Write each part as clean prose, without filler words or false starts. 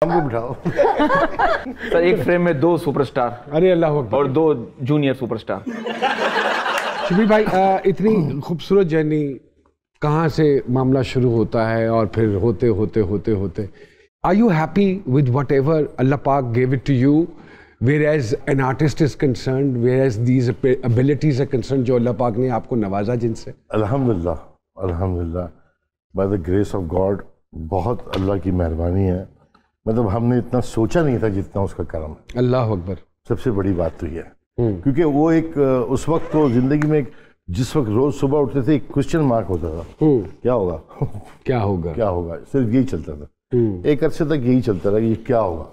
हम भी बिठाओ। सर एक फ्रेम में 2 सुपरस्टार, अरे अल्लाह अकबर, और 2 जूनियर सुपरस्टार। शबीर भाई, इतनी खूबसूरत जर्नी कहाँ से मामला शुरू होता है और फिर होते होते होते होते are you happy with whatever Allah पाक gave it to you, whereas an artist is concerned, whereas these abilities are concerned, जो अल्लाह पाक ने आपको नवाजा जिनसे? अल्हम्दुलिल्लाह अल्हम्दुलिल्लाह, by the grace of God, बहुत अल्लाह की मेहरबानी है। मतलब हमने इतना सोचा नहीं था जितना उसका करम है। अल्लाह अकबर, सबसे बड़ी बात तो ये है क्योंकि वो एक उस वक्त तो जिंदगी में जिस वक्त रोज सुबह उठते थे एक क्वेश्चन मार्क होता था, क्या होगा क्या होगा, क्या होगा, सिर्फ यही चलता था। एक अरसे तक यही चलता रहा कि ये क्या होगा।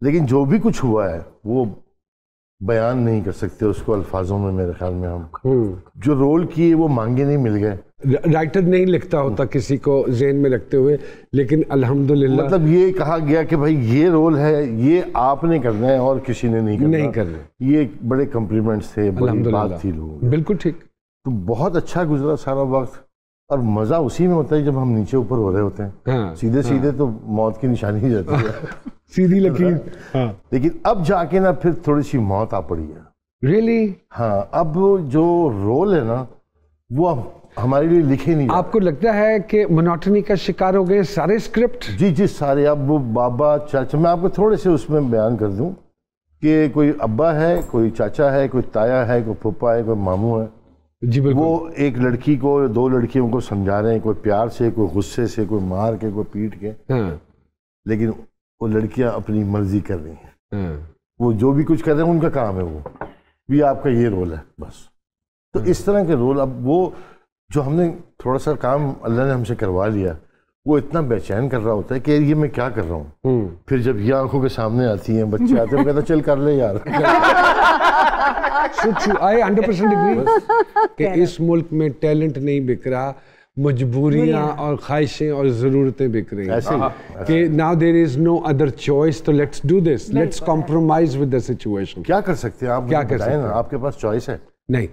लेकिन जो भी कुछ हुआ है वो बयान नहीं कर सकते उसको अल्फाजों में। मेरे ख्याल में हम जो रोल किए वो मांगे नहीं मिल गए। राइटर नहीं लिखता होता किसी को ज़हन में रखते हुए, लेकिन अल्हम्दुलिल्लाह मतलब ये कहा गया कि भाई ये रोल है, ये आपने करना है और किसी ने नहीं करना। ये बड़े कॉम्प्लीमेंट्स थे, बड़ी बात थी लोगों। बिल्कुल ठीक। तो बहुत अच्छा गुजरा सारा वक्त, और मजा उसी में होता है जब हम नीचे ऊपर हो रहे होते हैं। हाँ, सीधे सीधे तो मौत की निशानी ही रहती है, सीधी लकीर। हाँ। लेकिन अब जाके ना फिर थोड़ी सी मौत आ पड़ी है। रियली? हाँ, अब जो रोल है ना वो हमारे लिए लिखे नहीं। आपको लगता है कि मोनोटनी का शिकार हो गए सारे स्क्रिप्ट? जी जी सारे। अब वो बाबा चाचा, मैं आपको थोड़े से उसमें बयान कर दूं कि कोई अब्बा है, कोई चाचा है, कोई ताया है, कोई फूफा है, कोई मामू है। जी बिल्कुल। वो एक लड़की को, 2 लड़कियों को समझा रहे हैं, कोई प्यार से, कोई गुस्से से, कोई मार के, कोई पीट के। हाँ। लेकिन वो लड़कियां अपनी मर्जी कर रही हैं। हाँ। वो जो भी कुछ कर रहे हैं उनका काम है, वो भी आपका ये रोल है बस। तो इस तरह के रोल, अब वो जो हमने थोड़ा सा काम अल्लाह ने हमसे करवा लिया, वो इतना बेचैन कर रहा होता है कि ये मैं क्या कर रहा हूँ। फिर जब ये आंखों के सामने आती हैं, बच्चे आते हैं, कहता चल कर ले यार। आई 100% एग्री कि इस मुल्क में टैलेंट नहीं बिक रहा, मजबूरियां और ख्वाहिशें और ज़रूरतें बिक रही हैं कि now there is no other choice, तो let's do this, let's compromise with the situation. क्या कर सकते हैं आप? क्या कर सकते हैं? आपके पास चॉइस है? नहीं।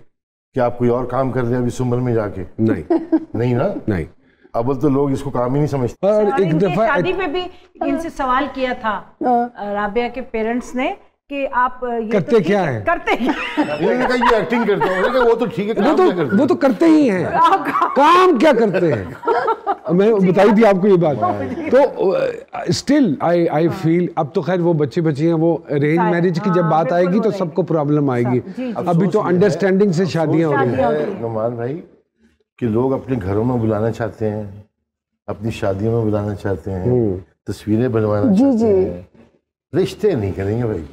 क्या आप कोई और काम कर रहे हैं अभी इस उम्र में जाके? नहीं ना। नहीं। अब तो लोग इसको काम ही नहीं समझते। और एक दफा शादी पे भी इनसे सवाल किया था राबिया के पेरेंट्स ने कि आप ये करते क्या है, करते इन्होंने कहा ये एक्टिंग करते हैं। वो तो ठीक है, वो तो करते ही हैं। काम क्या करते हैं? मैं बताई थी आपको ये बात। तो स्टिल आई फील, अब तो खैर वो बच्चे हैं, वो अरेंज मैरिज की जब बात आएगी तो सबको प्रॉब्लम आएगी। अभी तो अंडरस्टैंडिंग से शादियां हो रही हैं नुमान भाई, कि लोग अपने घरों में बुलाना चाहते हैं, अपनी शादियों में बुलाना चाहते हैं, तस्वीरें बनवाना चाहते हैं, रिश्ते नहीं करेंगे भाई।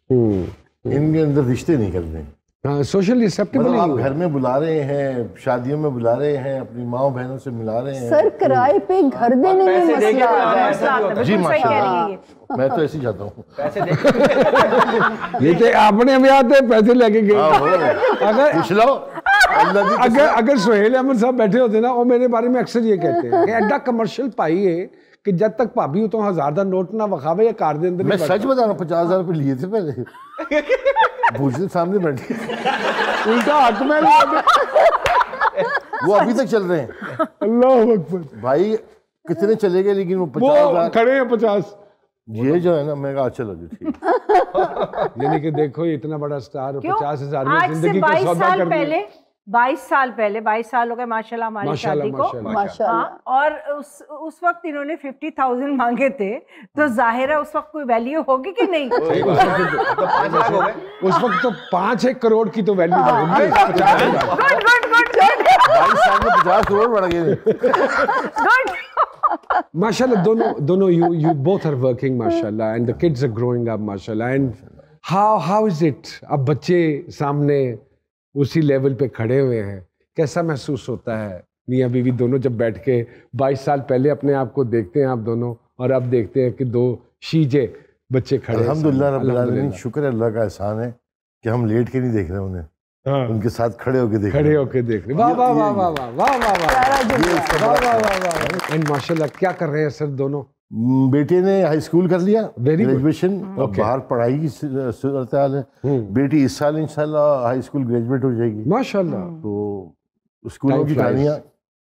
इनके अंदर रिश्ते नहीं करने। हाँ, सोशल एक्सेप्टेबल। मतलब आप घर में बुला रहे हैं, शादियों में बुला रहे हैं, अपनी माँ बहनों से मिला रहे हैं। सर किराए पे घर देने में मसला। जी माशाल्लाह, मैं तो ऐसे ही चाहता हूँ। ये तो आपने अभी आते पैसे लेके गए। अगर पूछ लो, अगर सुहेल अहमद साहब बैठे होते ना, वो मेरे बारे में अक्सर ये कहते हैं कि एडा कमर्शियल पाई है कि जब तक भाभी हो तो 1000 का नोट ना वखावे या कार दे अंदर। मैं सच बता रहा हूँ, 50,000 रुपये लिए थे पहले। भूषण सामने बैठे, उल्टा हक में वो अभी तक चल रहे हैं। अल्लाह अकबर भाई, कितने चले गए, लेकिन वो 50,000 खड़े हैं। 50 ये जो है ना, मैं कहा चलो जी ठीक। यानी कि देखो इतना बड़ा स्टार 50,000 में आज जिंदगी का सौदा कर दिया। 22 साल हो गए माशाल्लाह हमारी शादी को। माशाल्लाह। और उस वक्त इन्होंने 50,000 मांगे थे, तो जाहिर है उस वक्त कोई वैल्यू होगी कि नहीं? उस वक्त तो 5-1 करोड़ की तो वैल्यू होगी। 22 साल में 50 करोड़ बढ़ गए। माशाल्लाह, दोनों you both are working माशाल्लाह, and the kids are growing up माशाल्लाह, and how is it? अब बच्चे सामने उसी लेवल पे खड़े हुए हैं, कैसा महसूस होता है? मियाँ बीवी दोनों जब बैठ के 22 साल पहले अपने आप को देखते हैं आप दोनों, और अब देखते हैं कि 2 शीजे बच्चे खड़े हैं। अल्हम्दुलिल्लाह रब्बिल आलमीन, शुक्र है अल्लाह का एहसान है कि हम लेट के नहीं देख रहे उन्हें। हाँ। उनके साथ खड़े होके देख रहे। वाह वाह वाह वाह वाह वाह वाह वाह। एंड माशाल्लाह, क्या कर रहे हैं सर दोनों? बेटे ने हाई स्कूल कर लिया, ग्रेजुएशन, बाहर पढ़ाई की सूरत हाल है। बेटी इस साल इंशाल्लाह हाई स्कूल ग्रेजुएट हो जाएगी माशाल्लाह। तो स्कूलों की कहानियाँ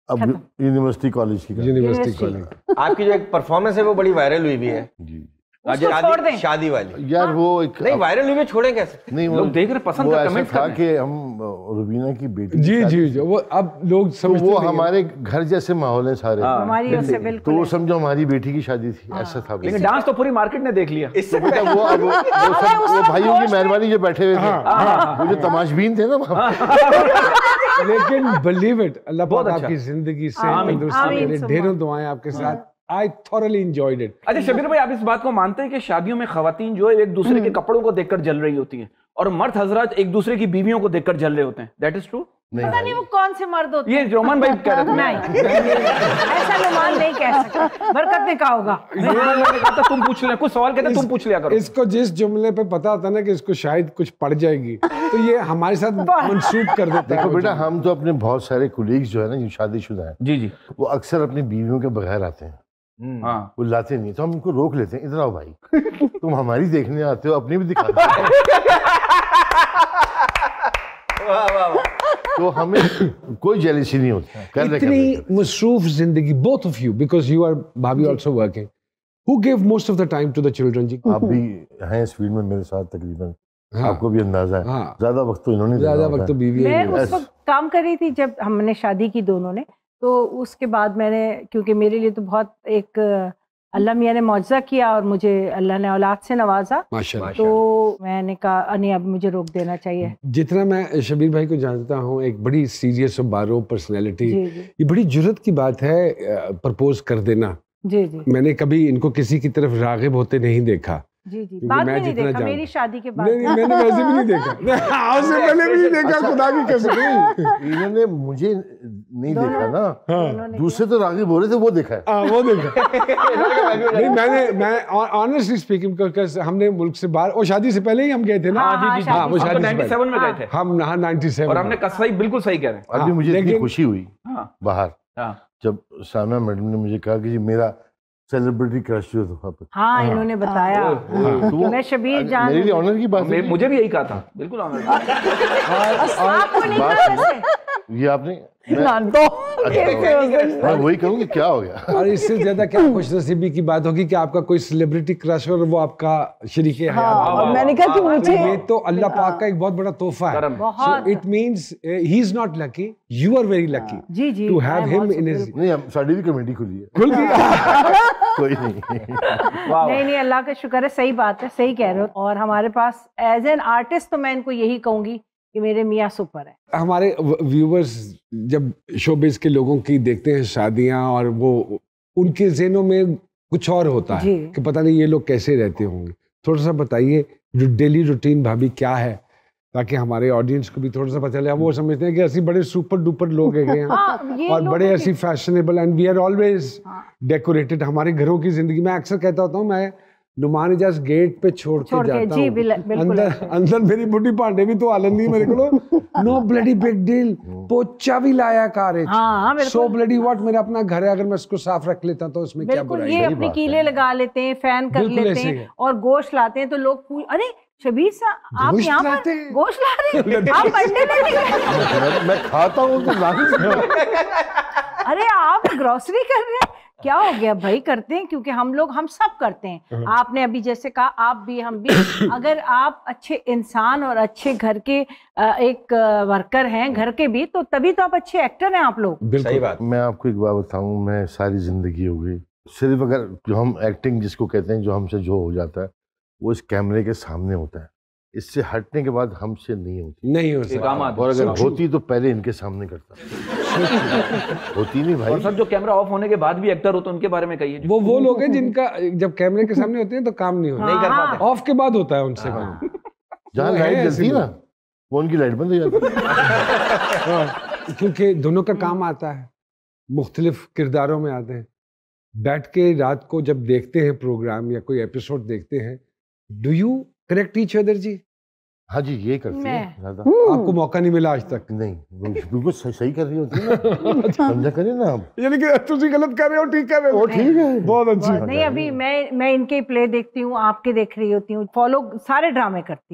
अब यूनिवर्सिटी कॉलेज की यूनिवर्सिटी कॉलेज। आपकी जो एक परफॉर्मेंस है वो बड़ी वायरल हुई भी है जी उसको छोड़ दें। शादी वाली। यार वो एक नहीं वायरल हुई भी छोड़े कैसे? नहीं वो लोग देख रहे पसंद वो कर ऐसा कमेंट था कर कि हम रुबीना की बेटी जी जी जी वो अब लोग तो समझते वो नहीं हैं। हमारे घर जैसे माहौल है सारे हमारी ओर से तो बिल्कुल वो समझो हमारी बेटी की शादी थी ऐसा था लेकिन डांस तो पूरी मार्केट ने देख लिया। इससे बेटा वो अब वो सब वो भाइयों की मेहरबानी जो बैठे हुए थे वो जो तमाशबीन थे ना वहाँ लेकिन बिलीव इट अल्लाह बहुत पाक अच्छा। आपकी जिंदगी से आमीन। तंदुरुस्ती आमीन करे, सुम्मा। ढेरों दुआएं आपके साथ। I thoroughly enjoyed it. अच्छा शबीर भाई, आप इस बात को मानते हैं कि शादियों में खवातीन जो है एक दूसरे के कपड़ों को देखकर जल रही होती हैं और मर्द हजरात एक दूसरे की बीवियों को देखकर जल रहे होते हैं? That is true? पता नहीं वो कौन से मर्द होते ये रोमान भाई कह रहे थे। नहीं ऐसा नुमान नहीं कह सकता, बरकत ने कहा होगा। रोमान भाई ने कहा था तुम पूछ ले, कुछ सवाल कहते तुम पूछ लिया करो। इसको जिस जुमले पे पता होता ना कि इसको शायद कुछ पड़ जाएगी तो ये हमारे साथ मंसूब कर देता देखो है। बेटा हम तो अपने बहुत सारे कुलीग्स जो है ना जो शादीशुदा हैं जी जी वो अक्सर अपनी बीवियों के बगैर आते हैं, हाँ वो लाते नहीं तो हम उनको रोक लेते हैं, इधर आओ भाई तुम हमारी देखने आते हो अपनी भी दिखा दो। वाह वाह वाह। तो हमें कोई जेलसी नहीं होती कर रहे इतनी मसरूफ जिंदगी both of you because you are भाभी also working who give most of the time to the children जी? आप भी हैं इस फील्ड में मेरे साथ तकरीबन, हाँ। आपको भी अंदाजा है हाँ। ज्यादा वक्त तो इन्होंने ज्यादा देना वक्त होता तो है। बीवी मैं है। उस वक्त काम कर रही थी जब हमने शादी की दोनों ने, तो उसके बाद मैंने, क्योंकि मेरे लिए तो बहुत एक अल्लाह मियाँ ने मौजज़ा किया और मुझे अल्लाह ने औलाद से नवाजा, माशाल्लाह। तो मैंने कहा नहीं अब मुझे रोक देना चाहिए। जितना मैं शबीर भाई को जानता हूँ एक बड़ी सीरियस और बारो पर्सनैलिटी, जी जी ये बड़ी जुर्रत की बात है प्रपोज कर देना। जी जी मैंने कभी इनको किसी की तरफ रागिब होते नहीं देखा। जी जी क्योंकि बाद मैं में नहीं जितना देखा, जानता- मेरी शादी के बाद नहीं नहीं मैंने वैसे भी नहीं देखा। उससे पहले भी नहीं देखा खुदा की कसम। इन्होंने मुझे नहीं देखा ना, दोनों ने दूसरे तो रागिब हो रहे थे वो देखा है। हाँ वो देखा। नहीं मैं ऑनेस्टली स्पीकिंग बिकॉज़ हमने मुल्क से बाहर, और शादी से पहले ही हम गए थे ना। हाँ जी जी हाँ वो हम तो शादी से 97 में गए थे हम 97 और हमने सही बिल्कुल सही कह रहे हैं। अभी मुझे इतनी लेकिन- खुशी हुई हाँ बाहर हाँ जब सामना मैडम ने मुझे कहा कि जी मेरा सेलिब्रिटी क्रश जो था हाँ इन्होंने बताया तो कि वो मैं शबीर जान मेरे लिए ऑनर की बात है। मुझे भी यही कहा था, बिल्कुल ऑनर। आपको नहीं बात कहा सुनो। वैसे? ये आपने मैं वही कहूँ कि क्या हो गया। और इससे ज्यादा क्या खुशनसीबी की बात होगी कि आपका कोई सेलिब्रिटी क्रश और वो आपका शरीक हयात। और मैंने कहा कि मुझे ये तो अल्लाह पाक का एक बहुत बड़ा तोहफा है। करम। बहुत it means he is not lucky, you are very lucky जी जी टू मैं हैव हिम बहुत इन हिज नहीं हम साड़ी भी कमेटी खुली है खुल की। कोई नहीं। नहीं नहीं अल्लाह का शुक्र है, सही बात है, सही कह रहे हो। और हमारे पास एज एन आर्टिस्ट तो मैं इनको यही कहूंगी कि मेरे मियाँ सुपर है। हमारे व्यूवर्स जब शोबिज के लोगों की देखते हैं शादियां और वो उनके ज़हनों में कुछ और होता है जी। कि पता नहीं ये लोग कैसे रहते होंगे। थोड़ा सा बताइए जो डेली रूटीन भाभी क्या है, ताकि हमारे ऑडियंस को भी थोड़ा सा पता चले। वो समझते हैं कि ऐसी बड़े सुपर डुपर लोग हैं यहाँ हाँ, ये और लोग बड़े हैं ऐसी fashionable and we are always हाँ। डेकोरेटेड। हमारे घरों की जिंदगी मैं अक्सर कहता होता हूँ मैं नुमान इजाज गेट पे छोड़ के जाता जी हूँ, बिल्कुल अंदर अंदर मेरी बुढ़ी भांडे भी तो आलन नहीं मेरे को। नो ब्लडी बिग डील, पोचा भी लाया कार हाँ, बिल्कुल। सो ब्लडी व्हाट, मेरा अपना घर है, अगर मैं उसको साफ रख लेता तो उसमें क्या बिल्कुल बुराई ये है? अपने कीले लगा लेते हैं, फैन कर बिल्कुल लेते ऐसे हैं ही है। और गोश्त लाते हैं तो लोग अरे शबीर साहब आप गोश्त यहाँ लाते पर हैं? गोश्त ला रहे हैं, आप अंडे लेने गए? मैं खाता हूँ तो ला नहीं सकता। अरे आप ग्रोसरी कर रहे हैं, क्या हो गया भाई? करते हैं क्योंकि हम सब करते हैं। आपने अभी जैसे कहा आप भी हम भी अगर आप अच्छे इंसान और अच्छे घर के एक वर्कर हैं घर के भी, तो तभी तो आप अच्छे एक्टर हैं आप लोग। बिल्कुल सही बात। मैं आपको एक बात बताऊं, मैं सारी जिंदगी हो गई सिर्फ अगर जो हम एक्टिंग जिसको कहते हैं जो हमसे जो हो जाता है वो इस कैमरे के सामने होता है, इससे हटने के बाद हमसे नहीं होती। नहीं हो एक सकता। आम आदमी। और अगर होती तो पहले इनके सामने करता। होती नहीं और भाई। सर जो कैमरा ऑफ होने के बाद भी एक्टर हो तो उनके बारे में कहिए। वो लोग हैं जिनका जब कैमरे के सामने होते हैं तो काम नहीं होता, नहीं कर पाते। ऑफ के बाद होता है उनसे काम। जहाँ वो लाइट है जलती है ऐसे ना वो उनकी लाइट बंद हो जाती है। हाँ, क्योंकि दोनों का काम आता है, मुख्तलिफ किरदारों में आते हैं। बैठ के रात को जब देखते हैं प्रोग्राम या कोई एपिसोड देखते हैं, do you correct each other जी? हाँ जी ये करती है मैं- ज्यादा। आपको मौका नहीं मिला आज तक? नहीं वो बिल्कुल सही कर रही होती है ना। समझा करिए ना आप। यानी कि तुम गलत कर रहे हो, ठीक कर रहे हो। ठीक है बहुत अच्छी। नहीं अभी मैं इनके प्ले देखती हूँ, आपके देख रही होती हूँ, फॉलो सारे ड्रामे करती हूँ।